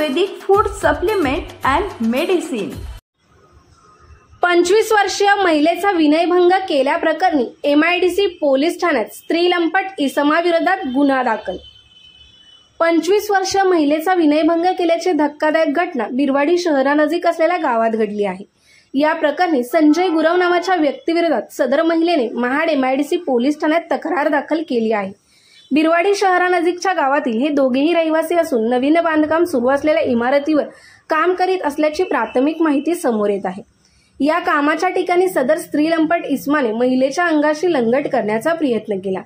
Ayurvedic food supplement and medicine. 25 वर्षीय महिलेचा विनयभंग केल्याप्रकरणी MIDC पोलीस ठाण्यात स्त्री लंपट इसमाविरोधात गुन्हा दाखल। 25 वर्षीय महिलेचा विनयभंग केल्याची धक्कादायक घटना बिरवाडी शहरानजीक असलेल्या गावात घडली आहे। या प्रकरणी संजय गुरव नावाच्या व्यक्तीविरोधात सदर महिलेने महाड MIDC पोलीस ठाण्यात तक्रार दाखल केली आहे। बिरवाडी शहरानजीकच्या गावातील हे दोघेही रहिवासी असून नवीन बांधकाम सुरू असलेल्या इमारतीवर काम करीत असल्याची प्राथमिक माहिती समोर येत आहे। या कामाच्या ठिकाणी सदर स्त्री लंपट इसमाने महिलेच्या अंगाशी लंगट करण्याचा प्रयत्न केला।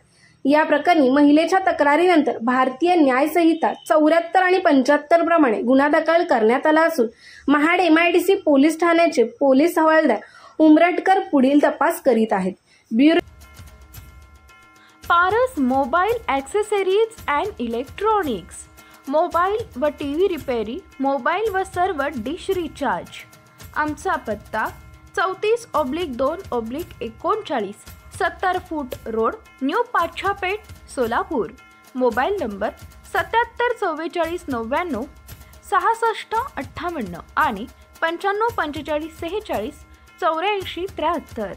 या प्रकरणी महिलेच्या तक्रारीनंतर भारतीय न्याय संहिता 74 आणि 75 प्रमाणे गुन्हा दाखल करण्यात आला असून महाड MIDC पोलीस ठाण्याचे पोलीस हवालदार उमरटकर पुढील तपास करीत आहेत। Bureau Paras mobile accessories and electronics, mobile व TV रिपेरी, मोबाईल व सर्व डिश रिचार्ज। आमचा पत्ता 34/2/39 70 फूट road, new Pachhapeth, Solapur. Mobile number 774499 6658 आणि 954546 8473।